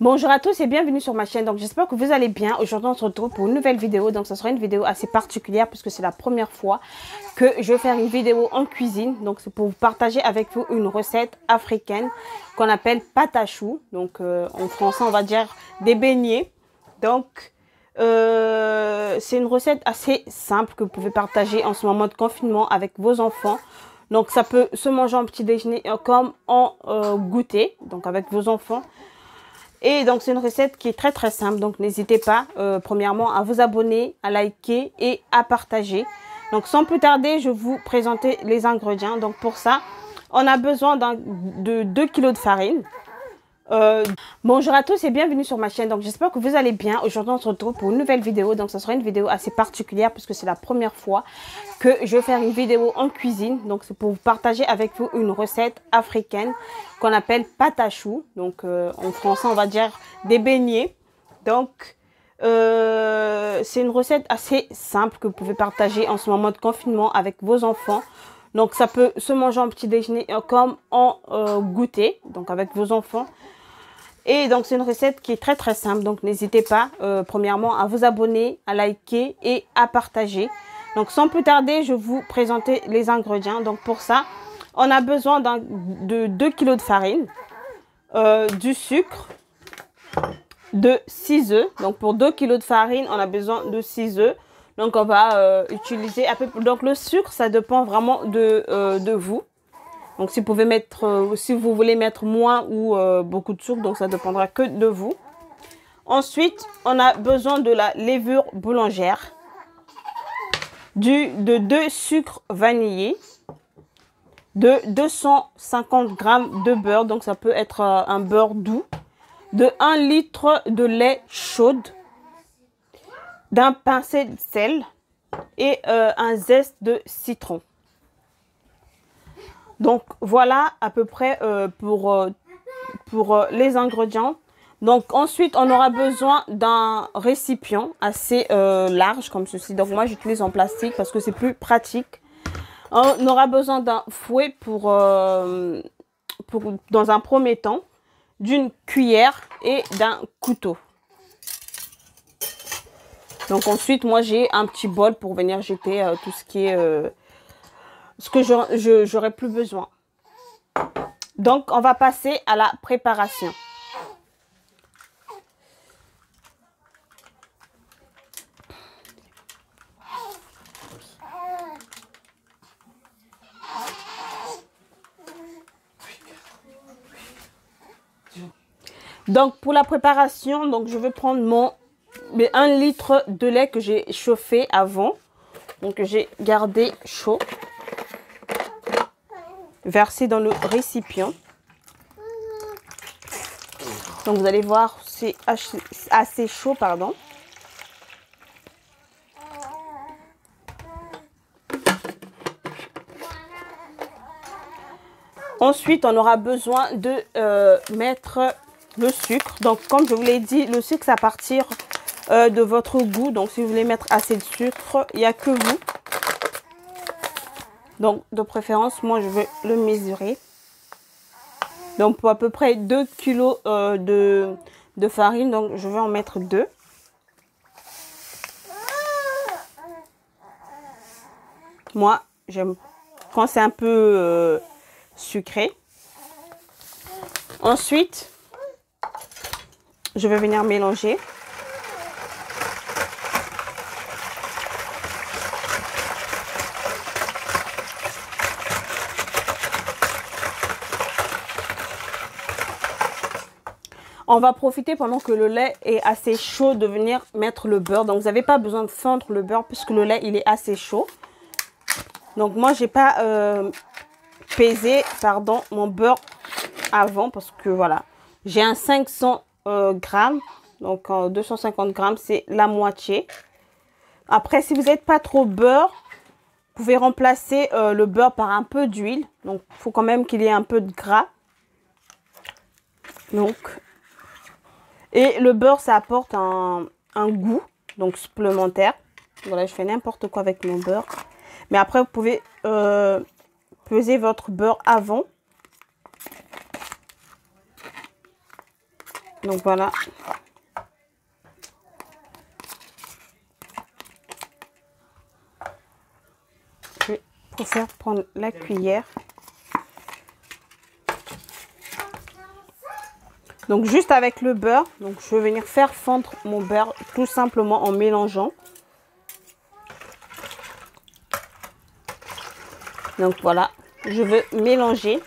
Bonjour à tous et bienvenue sur ma chaîne. Donc j'espère que vous allez bien. Aujourd'hui on se retrouve pour une nouvelle vidéo. Donc ça sera une vidéo assez particulière puisque c'est la première fois que je vais faire une vidéo en cuisine. Donc c'est pour vous partager avec vous une recette africaine qu'on appelle pâte à choux. Donc en français on va dire des beignets. Donc c'est une recette assez simple que vous pouvez partager en ce moment de confinement avec vos enfants. Donc ça peut se manger en petit déjeuner comme en goûter, donc avec vos enfants. Et donc, c'est une recette qui est très simple. Donc, n'hésitez pas, premièrement, à vous abonner, à liker et à partager. Donc, sans plus tarder, je vais vous présenter les ingrédients. Donc, pour ça, on a besoin de 2 kg de farine. Bonjour à tous et bienvenue sur ma chaîne. Donc j'espère que vous allez bien. Aujourd'hui on se retrouve pour une nouvelle vidéo. Donc ça sera une vidéo assez particulière puisque c'est la première fois que je vais faire une vidéo en cuisine. Donc c'est pour vous partager avec vous une recette africaine qu'on appelle pâte à choux. Donc en français on va dire des beignets. Donc c'est une recette assez simple que vous pouvez partager en ce moment de confinement avec vos enfants. Donc ça peut se manger en petit déjeuner comme en goûter, donc avec vos enfants. Et donc c'est une recette qui est très simple. Donc n'hésitez pas, premièrement, à vous abonner, à liker et à partager. Donc sans plus tarder, je vais vous présenter les ingrédients. Donc pour ça, on a besoin de 2 kg de farine, du sucre, de 6 œufs. Donc pour 2 kg de farine, on a besoin de 6 œufs. Donc on va utiliser à peu près. Donc le sucre, ça dépend vraiment de vous. Donc si vous pouvez mettre, si vous voulez mettre moins ou beaucoup de sucre, donc ça dépendra que de vous. Ensuite, on a besoin de la levure boulangère, de 2 sucres vanillés, de 250 g de beurre, donc ça peut être un beurre doux, de 1 litre de lait chaud, d'un pincé de sel et un zeste de citron. Donc voilà à peu près pour les ingrédients. Donc ensuite on aura besoin d'un récipient assez large comme ceci. Donc moi j'utilise en plastique parce que c'est plus pratique. On aura besoin d'un fouet dans un premier temps, d'une cuillère et d'un couteau. Donc ensuite moi j'ai un petit bol pour venir jeter tout ce qui est ce que j'aurai plus besoin. Donc on va passer à la préparation. Donc pour la préparation, donc je vais prendre mes 1 litre de lait que j'ai chauffé avant. Donc j'ai gardé chaud. Verser dans le récipient. Donc vous allez voir, c'est assez chaud, pardon. Ensuite, on aura besoin de mettre le sucre. Donc comme je vous l'ai dit, le sucre c'est à partir de votre goût. Donc si vous voulez mettre assez de sucre, il n'y a que vous. Donc, de préférence, moi, je vais le mesurer. Donc, pour à peu près 2 kg de farine, donc je vais en mettre 2. Moi, j'aime quand c'est un peu sucré. Ensuite, je vais venir mélanger. On va profiter pendant que le lait est assez chaud de venir mettre le beurre. Donc, vous n'avez pas besoin de fondre le beurre puisque le lait, il est assez chaud. Donc, moi, j'ai pas pesé, pardon, mon beurre avant parce que, voilà, j'ai un 500 grammes. Donc, 250 grammes, c'est la moitié. Après, si vous n'êtes pas trop beurre, vous pouvez remplacer le beurre par un peu d'huile. Donc, il faut quand même qu'il y ait un peu de gras. Donc... Et le beurre, ça apporte un goût, donc supplémentaire. Voilà, je fais n'importe quoi avec mon beurre. Mais après, vous pouvez peser votre beurre avant. Donc voilà. Je préfère prendre la cuillère. Donc juste avec le beurre, donc je vais venir faire fondre mon beurre tout simplement en mélangeant. Donc voilà, je veux mélanger.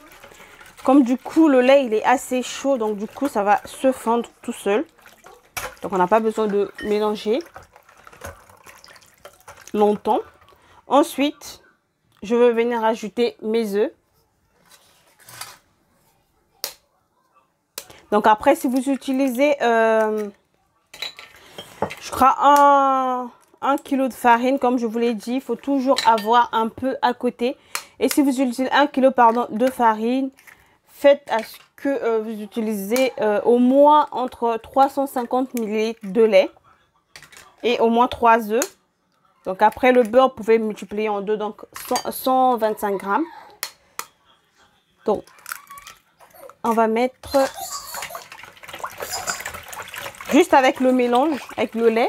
Comme du coup le lait il est assez chaud, donc du coup ça va se fondre tout seul. Donc on n'a pas besoin de mélanger longtemps. Ensuite, je vais venir ajouter mes œufs. Donc après, si vous utilisez, je crois, un kilo de farine, comme je vous l'ai dit, il faut toujours avoir un peu à côté. Et si vous utilisez 1 kilo pardon, de farine, faites à ce que vous utilisez au moins entre 350 ml de lait et au moins 3 œufs. Donc après le beurre, vous pouvez multiplier en deux, donc 125 grammes. Donc on va mettre juste avec le mélange, avec le lait.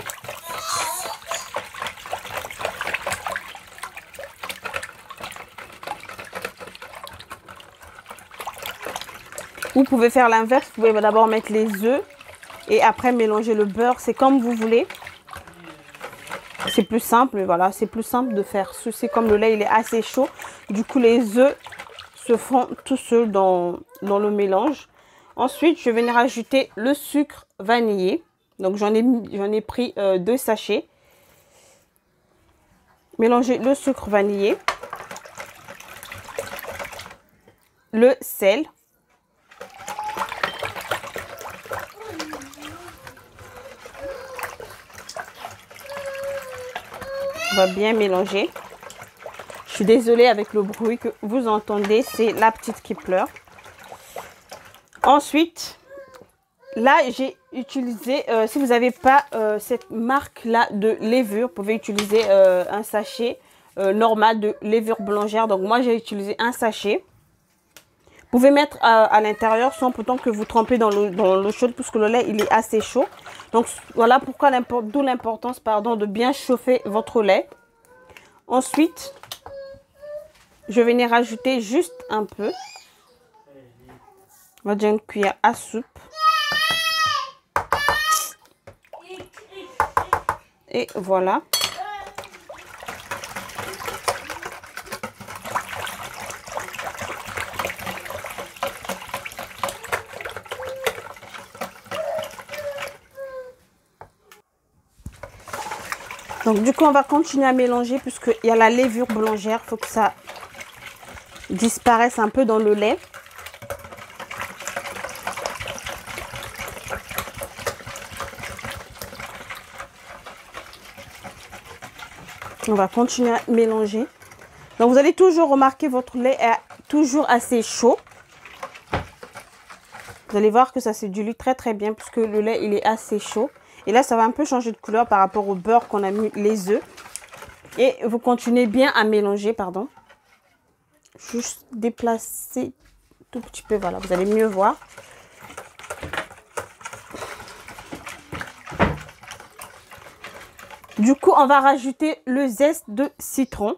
Vous pouvez faire l'inverse, vous pouvez d'abord mettre les œufs et après mélanger le beurre, c'est comme vous voulez. C'est plus simple, voilà, c'est plus simple de faire ceci comme le lait il est assez chaud. Du coup les œufs se font tout seuls dans le mélange. Ensuite, je vais venir ajouter le sucre vanillé. Donc j'en ai pris 2 sachets. Mélanger le sucre vanillé, le sel. On va bien mélanger. Je suis désolée avec le bruit que vous entendez, c'est la petite qui pleure. Ensuite, là j'ai utilisé, si vous n'avez pas cette marque-là de levure, vous pouvez utiliser un sachet normal de levure boulangère. Donc moi j'ai utilisé un sachet. Vous pouvez mettre à l'intérieur sans pourtant que vous trempez dans l'eau chaude puisque le lait il est assez chaud. Donc voilà pourquoi d'où l'importance de bien chauffer votre lait. Ensuite, je vais venir rajouter juste un peu. On va dire une cuillère à soupe. Et voilà. Donc du coup, on va continuer à mélanger puisqu'il y a la levure boulangère. Il faut que ça disparaisse un peu dans le lait. On va continuer à mélanger. Donc vous allez toujours remarquer votre lait est toujours assez chaud. Vous allez voir que ça se dilue très très bien puisque le lait il est assez chaud. Et là ça va un peu changer de couleur par rapport au beurre qu'on a mis les œufs. Et vous continuez bien à mélanger, pardon. Juste déplacer tout petit peu, voilà, vous allez mieux voir. Du coup, on va rajouter le zeste de citron.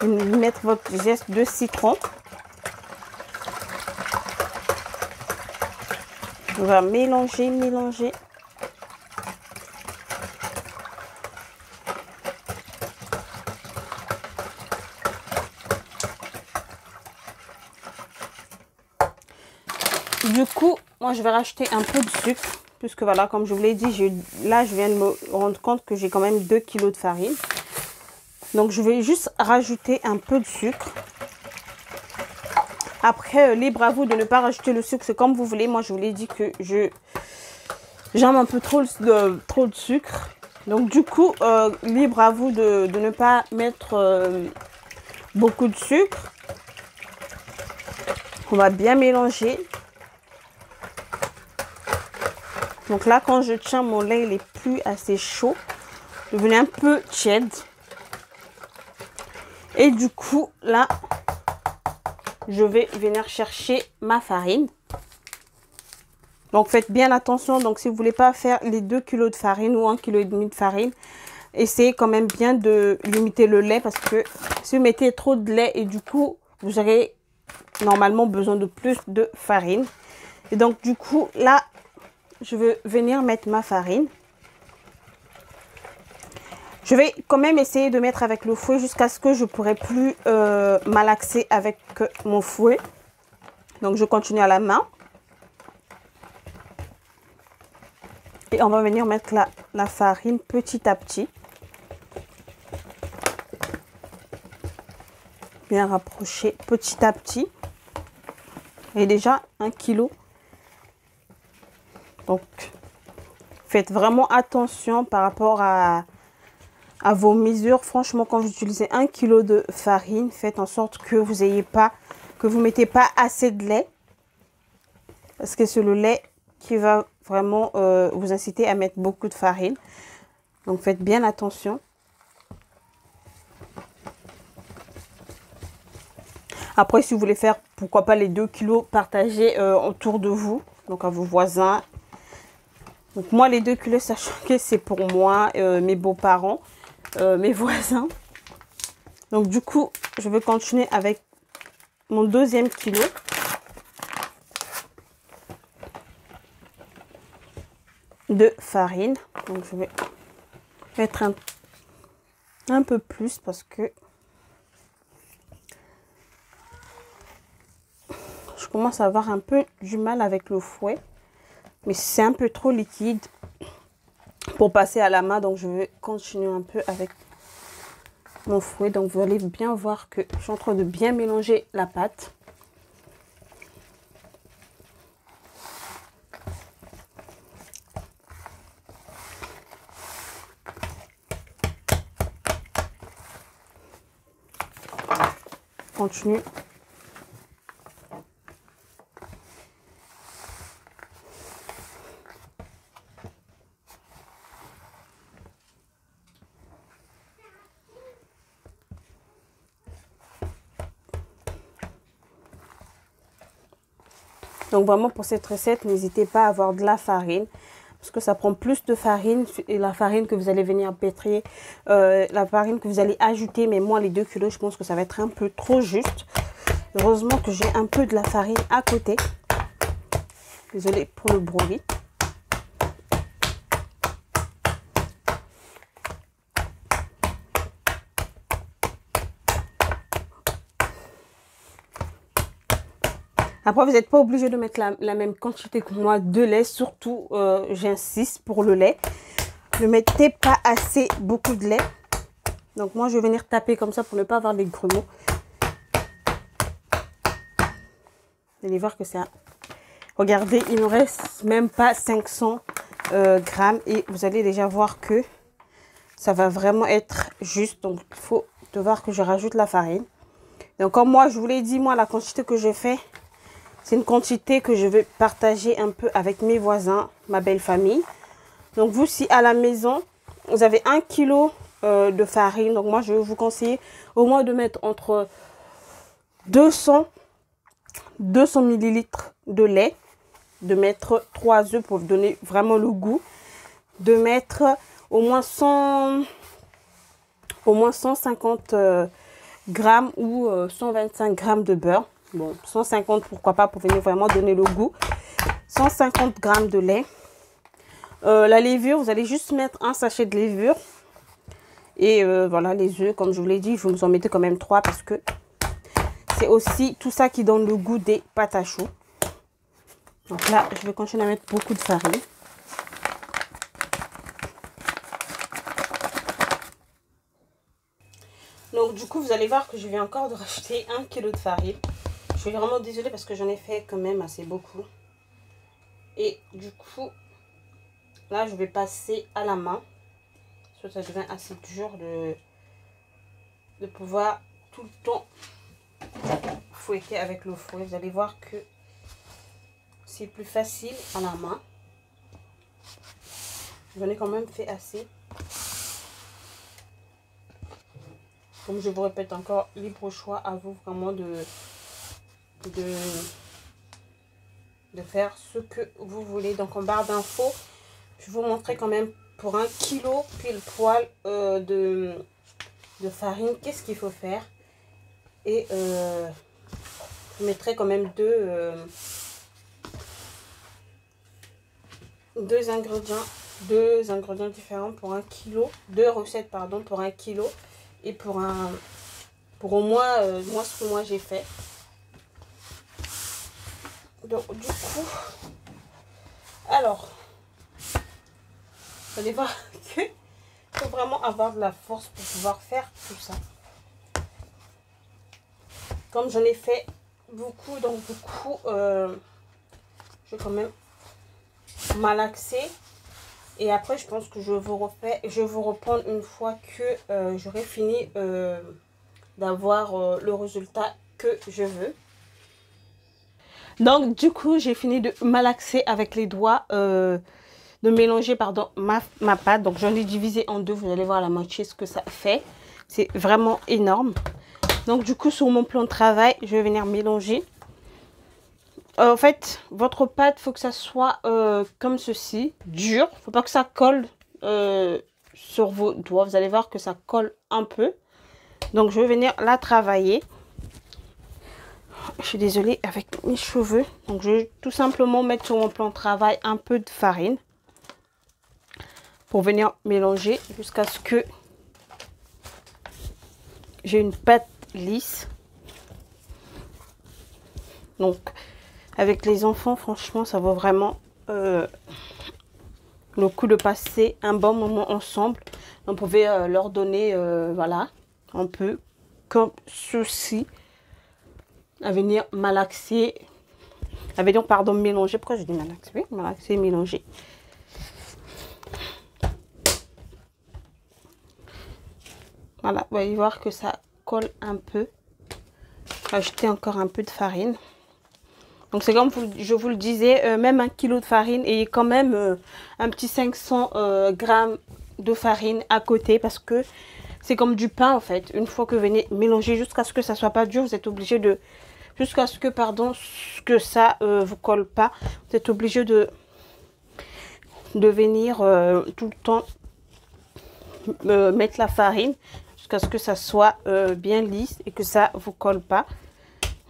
Vous mettre votre zeste de citron. On va mélanger, mélanger. Du coup, moi, je vais rajouter un peu de sucre. Puisque voilà, comme je vous l'ai dit, là, je viens de me rendre compte que j'ai quand même 2 kg de farine. Donc, je vais juste rajouter un peu de sucre. Après, libre à vous de ne pas rajouter le sucre, c'est comme vous voulez. Moi, je vous l'ai dit que j'aime un peu trop de sucre. Donc, du coup, libre à vous de ne pas mettre beaucoup de sucre. On va bien mélanger. Donc là, quand je tiens, mon lait, il est plus assez chaud. Devenez un peu tiède. Et du coup, là, je vais venir chercher ma farine. Donc faites bien attention. Donc si vous voulez pas faire les 2 kilos de farine ou 1,5 kg de farine, essayez quand même bien de limiter le lait, parce que si vous mettez trop de lait, et du coup vous aurez normalement besoin de plus de farine. Et donc du coup là, je vais venir mettre ma farine. Je vais quand même essayer de mettre avec le fouet jusqu'à ce que je ne pourrai plus malaxer avec mon fouet. Donc je continue à la main. Et on va venir mettre la farine petit à petit. Bien rapprocher petit à petit. Et déjà 1 kg. Donc faites vraiment attention par rapport à vos mesures. Franchement, quand vous utilisez 1 kg de farine, faites en sorte que vous ayez pas, que vous mettez pas assez de lait, parce que c'est le lait qui va vraiment vous inciter à mettre beaucoup de farine. Donc faites bien attention. Après, si vous voulez faire, pourquoi pas les 2 kilos partagés autour de vous, donc à vos voisins. Donc moi, les 2 kilos, sachant que c'est pour moi, mes beaux-parents, mes voisins. Donc du coup, je vais continuer avec mon deuxième kilo. De farine. Donc je vais mettre un peu plus, parce que je commence à avoir un peu du mal avec le fouet. Mais c'est un peu trop liquide pour passer à la main. Donc je vais continuer un peu avec mon fouet. Donc vous allez bien voir que je suis en train de bien mélanger la pâte. Continue. Donc vraiment, pour cette recette, n'hésitez pas à avoir de la farine, parce que ça prend plus de farine, et la farine que vous allez venir pétrir, la farine que vous allez ajouter. Mais moi, les 2 kilos, je pense que ça va être un peu trop juste. Heureusement que j'ai un peu de la farine à côté. Désolée pour le bruit. Après, vous n'êtes pas obligé de mettre la même quantité que moi de lait. Surtout, j'insiste pour le lait. Ne mettez pas assez beaucoup de lait. Donc moi, je vais venir taper comme ça pour ne pas avoir les grumeaux. Vous allez voir que ça... Regardez, il ne me reste même pas 500 grammes. Et vous allez déjà voir que ça va vraiment être juste. Donc, il faut voir que je rajoute la farine. Donc, comme moi, je vous l'ai dit, moi, la quantité que je fais, c'est une quantité que je vais partager un peu avec mes voisins, ma belle famille. Donc, vous, si à la maison, vous avez 1 kg de farine, donc moi, je vais vous conseiller au moins de mettre entre 200 ml de lait, de mettre 3 œufs pour donner vraiment le goût, de mettre au moins 150 grammes ou 125 grammes de beurre. Bon, 150 pourquoi pas, pour venir vraiment donner le goût. 150 grammes de lait. La levure, vous allez juste mettre un sachet de levure. Et voilà, les œufs, comme je vous l'ai dit, vous en mettez quand même 3, parce que c'est aussi tout ça qui donne le goût des pâtes à choux. Donc là, je vais continuer à mettre beaucoup de farine. Donc du coup, vous allez voir que je vais encore de rajouter 1 kg de farine. Je suis vraiment désolée parce que j'en ai fait quand même assez beaucoup. Et du coup, là, je vais passer à la main. Parce que ça devient assez dur de pouvoir tout le temps fouetter avec le fouet. Vous allez voir que c'est plus facile à la main. J'en ai quand même fait assez. Comme je vous répète encore, libre choix à vous vraiment de faire ce que vous voulez. Donc en barre d'infos, je vais vous montrer quand même pour 1 kilo pile poil de farine, qu'est-ce qu'il faut faire. Et je mettrai quand même deux ingrédients différents pour 1 kilo, 2 recettes pardon pour 1 kilo et pour au moins moi ce que moi j'ai fait. Donc du coup, alors vous allez voir que faut vraiment avoir de la force pour pouvoir faire tout ça. Comme j'en ai fait beaucoup, donc du coup je vais quand même malaxer. Et après, je pense que je vais vous reprendre une fois que j'aurai fini d'avoir le résultat que je veux. Donc, du coup, j'ai fini de malaxer avec les doigts, de mélanger, pardon, ma pâte. Donc, j'en ai divisé en deux. Vous allez voir la moitié ce que ça fait. C'est vraiment énorme. Donc, du coup, sur mon plan de travail, je vais venir mélanger. En fait, votre pâte, il faut que ça soit comme ceci, dur. Il ne faut pas que ça colle sur vos doigts. Vous allez voir que ça colle un peu. Donc, je vais venir la travailler. Je suis désolée avec mes cheveux. Donc, je vais tout simplement mettre sur mon plan de travail un peu de farine. Pour venir mélanger jusqu'à ce que j'ai une pâte lisse. Donc, avec les enfants, franchement, ça vaut vraiment le coup de passer un bon moment ensemble. Vous pouvez leur donner, voilà, un peu comme ceci, à venir malaxer, à venir, pardon, mélanger. Pourquoi je dis malaxer? Oui, malaxer, mélanger. Voilà, vous allez voir que ça colle un peu. Ajouter encore un peu de farine. Donc c'est comme je vous le disais, même 1 kilo de farine et quand même un petit 500 grammes de farine à côté parce que c'est comme du pain en fait. Une fois que vous venez mélanger jusqu'à ce que ça soit pas dur, vous êtes obligé de, jusqu'à ce que, pardon, que ça vous colle pas, vous êtes obligé de venir tout le temps mettre la farine jusqu'à ce que ça soit bien lisse et que ça vous colle pas.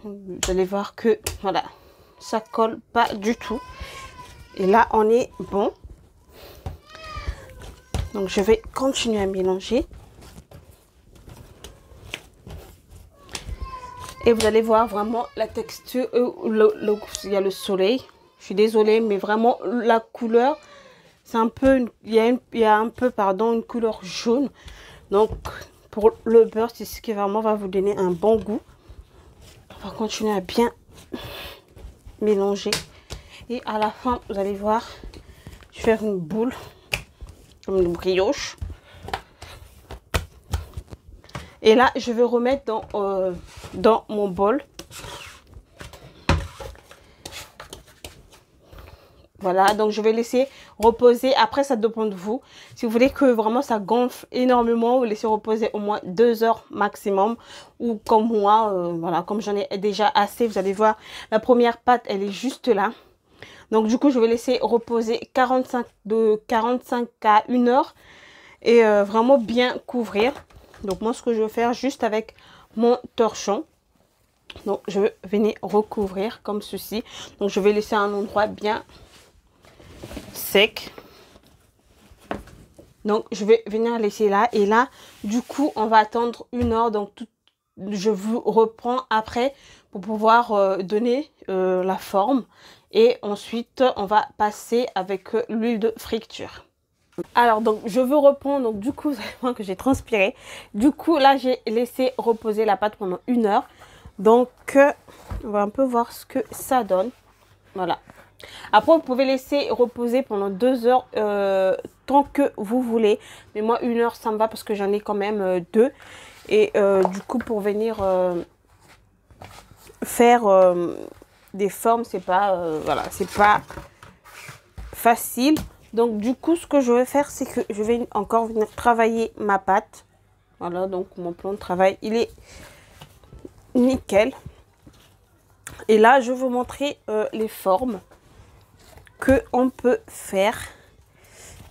Vous allez voir que voilà, ça colle pas du tout et là on est bon. Donc je vais continuer à mélanger et vous allez voir vraiment la texture. Il y a le soleil, je suis désolée mais vraiment la couleur c'est un peu il y a un peu pardon une couleur jaune. Donc pour le beurre c'est ce qui vraiment va vous donner un bon goût. On va continuer à bien mélanger et à la fin vous allez voir je vais faire une boule comme une brioche et là je vais remettre dans mon bol. Voilà, donc je vais laisser reposer. Après, ça dépend de vous. Si vous voulez que vraiment ça gonfle énormément, vous laissez reposer au moins 2 heures maximum. Ou comme moi, voilà, comme j'en ai déjà assez, vous allez voir, la première pâte, elle est juste là. Donc du coup, je vais laisser reposer 45 à 1 heure. Et vraiment bien couvrir. Donc moi, ce que je vais faire juste avec mon torchon. Donc je vais venir recouvrir comme ceci. Donc je vais laisser un endroit bien sec. Donc je vais venir laisser là et là du coup on va attendre 1 heure. Donc je vous reprends après pour pouvoir donner la forme et ensuite on va passer avec l'huile de friture. Alors donc je veux reprendre. Donc du coup vous allez voir que j'ai transpiré. Du coup là j'ai laissé reposer la pâte pendant 1 heure. Donc on va un peu voir ce que ça donne. Voilà. Après, vous pouvez laisser reposer pendant 2 heures tant que vous voulez. Mais moi, 1 heure, ça me va parce que j'en ai quand même 2. Et du coup, pour venir faire des formes, c'est pas, voilà, c'est pas facile. Donc, du coup, ce que je vais faire, c'est que je vais encore venir travailler ma pâte. Voilà, donc mon plan de travail, il est nickel. Et là, je vais vous montrer les formes. que on peut faire.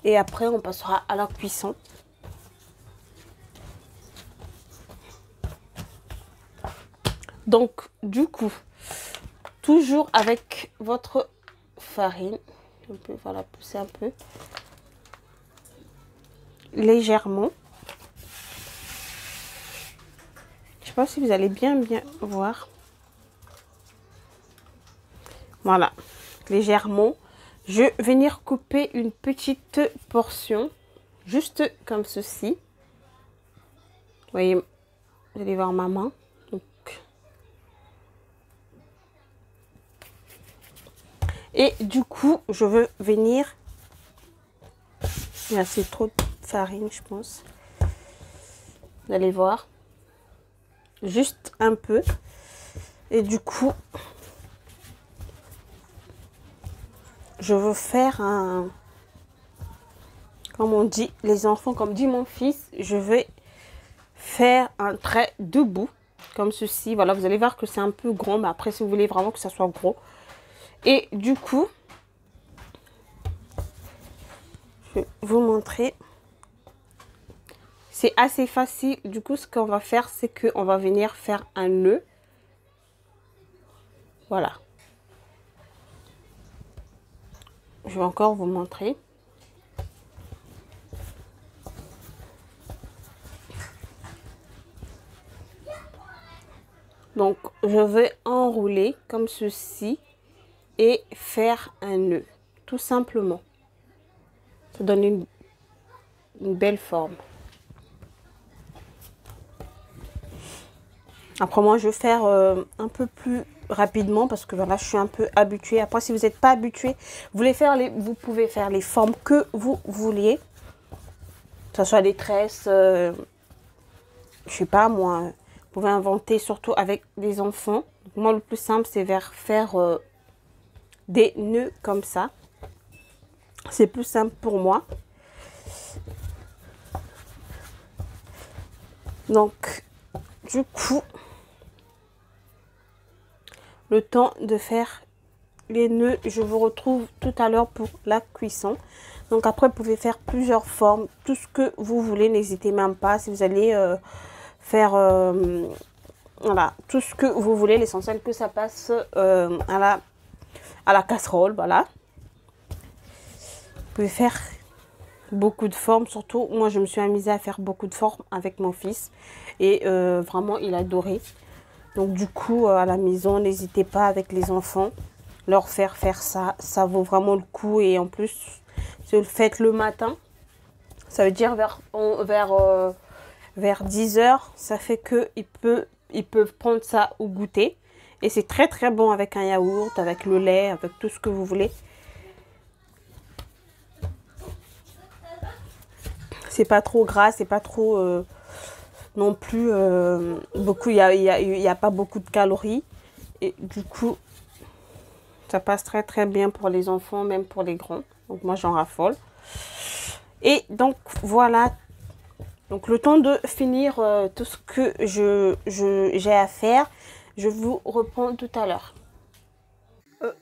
Et après, on passera à la cuisson. Donc, du coup, toujours avec votre farine, on peut voilà, pousser un peu légèrement. Je sais pas si vous allez bien voir. Voilà, légèrement. Je vais venir couper une petite portion, juste comme ceci. Vous voyez, vous allez voir ma main. Donc. Et du coup, je veux venir... Là, c'est trop de farine, je pense. Vous allez voir. Juste un peu. Et du coup, je veux faire un... Comme on dit, les enfants, comme dit mon fils, je vais faire un trait debout. Comme ceci. Voilà, vous allez voir que c'est un peu grand. Mais après, si vous voulez vraiment que ça soit gros. Et du coup, je vais vous montrer. C'est assez facile. Du coup, ce qu'on va faire, c'est qu'on va venir faire un nœud. Voilà. Je vais encore vous montrer. Donc, je vais enrouler comme ceci et faire un nœud. Tout simplement. Ça donne une belle forme. Après, moi, je vais faire un peu plus rapidement parce que voilà, je suis un peu habituée. Après, si vous n'êtes pas habitué, vous pouvez faire les formes que vous vouliez. Que ce soit des tresses, je sais pas moi. Vous pouvez inventer surtout avec des enfants. Donc, moi, le plus simple, c'est faire des nœuds comme ça. C'est plus simple pour moi. Donc, du coup, le temps de faire les nœuds, je vous retrouve tout à l'heure pour la cuisson. Donc après, vous pouvez faire plusieurs formes, tout ce que vous voulez. N'hésitez même pas si vous allez faire voilà, tout ce que vous voulez. L'essentiel que ça passe à la casserole, voilà. Vous pouvez faire beaucoup de formes, surtout moi je me suis amusée à faire beaucoup de formes avec mon fils et vraiment il adorait. Donc du coup à la maison, n'hésitez pas avec les enfants, leur faire ça, ça vaut vraiment le coup. Et en plus, si vous le faites le matin, ça veut dire vers 10 heures, ça fait que ils peuvent prendre ça au goûter. Et c'est très très bon avec un yaourt, avec le lait, avec tout ce que vous voulez. C'est pas trop gras, c'est pas trop non plus beaucoup. Il y a pas beaucoup de calories. Et du coup, ça passe très très bien pour les enfants, même pour les grands. Donc moi j'en raffole. Et donc voilà. Donc le temps de finir tout ce que j'ai à faire, je vous reprends tout à l'heure.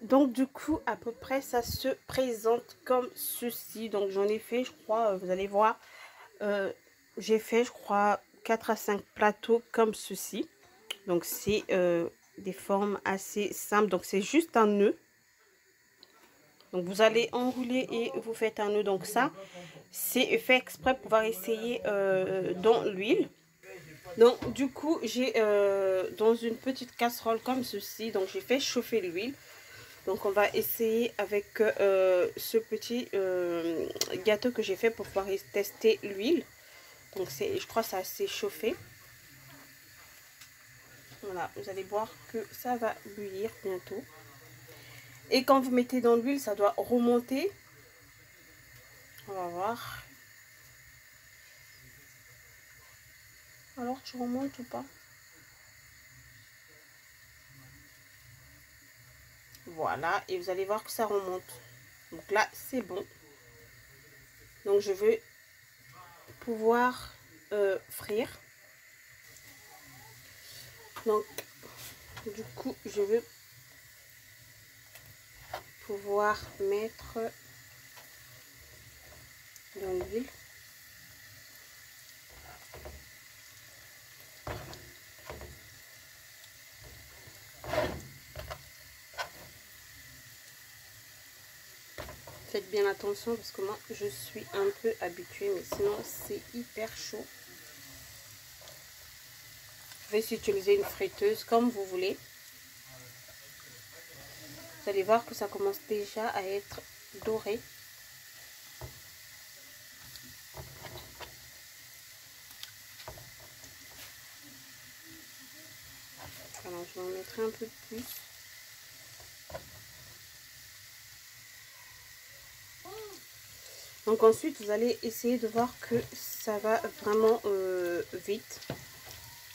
Donc du coup à peu près ça se présente comme ceci. Donc j'en ai fait, je crois, vous allez voir, j'ai fait je crois 4 à 5 plateaux comme ceci. Donc c'est des formes assez simples. Donc c'est juste un nœud. Donc vous allez enrouler et vous faites un nœud. Donc ça c'est fait exprès pour pouvoir essayer dans l'huile. Donc du coup j'ai dans une petite casserole comme ceci, donc j'ai fait chauffer l'huile. Donc on va essayer avec ce petit gâteau que j'ai fait pour pouvoir tester l'huile. Donc je crois que c'est assez chauffé. Voilà, vous allez voir que ça va bouillir bientôt. Et quand vous mettez dans l'huile, ça doit remonter. On va voir. Alors tu remontes ou pas? Voilà, et vous allez voir que ça remonte. Donc là, c'est bon. Donc je vais pouvoir frire. Donc du coup, je vais pouvoir mettre dans l'huile. Faites bien attention parce que moi je suis un peu habituée, mais sinon c'est hyper chaud. Vous pouvez utiliser une friteuse comme vous voulez. Vous allez voir que ça commence déjà à être doré. Alors je vais en mettre un peu plus. Donc ensuite vous allez essayer de voir que ça va vraiment vite.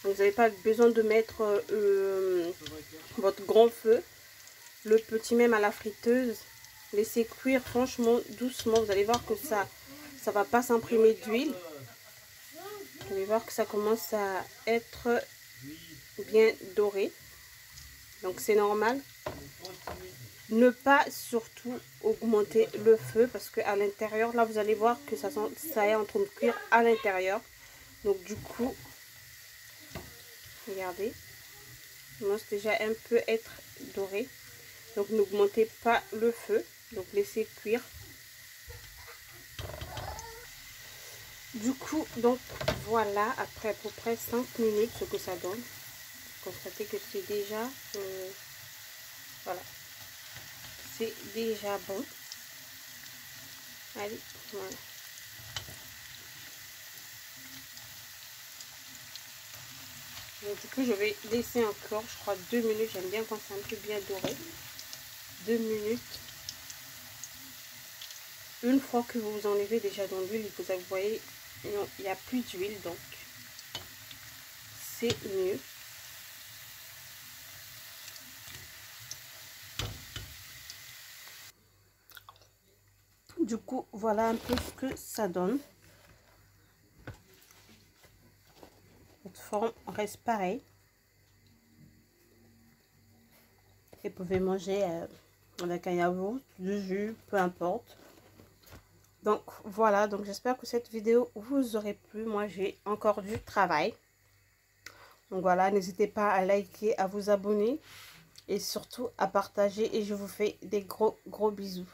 Donc, vous n'avez pas besoin de mettre votre grand feu. Le petit même à la friteuse. Laissez cuire franchement doucement. Vous allez voir que ça va pas s'imprimer d'huile. Vous allez voir que ça commence à être bien doré. Donc c'est normal. Ne pas surtout augmenter le feu parce que à l'intérieur, là vous allez voir que ça est en train de cuire à l'intérieur. Donc du coup, regardez, il commence déjà un peu être doré. Donc n'augmentez pas le feu, donc laissez cuire. Du coup, donc voilà, après à peu près 5 minutes ce que ça donne. Constatez que c'est déjà voilà, c'est déjà bon. Allez, voilà. Donc, du coup je vais laisser encore, je crois 2 minutes. J'aime bien quand c'est un peu bien doré. 2 minutes. Une fois que vous enlevez déjà dans l'huile, vous voyez, il n'y a plus d'huile, donc c'est mieux. Du coup, voilà un peu ce que ça donne. Votre forme reste pareille. Et vous pouvez manger avec un yaourt, du jus, peu importe. Donc voilà, donc j'espère que cette vidéo vous aurait plu. Moi j'ai encore du travail. Donc voilà, n'hésitez pas à liker, à vous abonner et surtout à partager. Et je vous fais des gros bisous.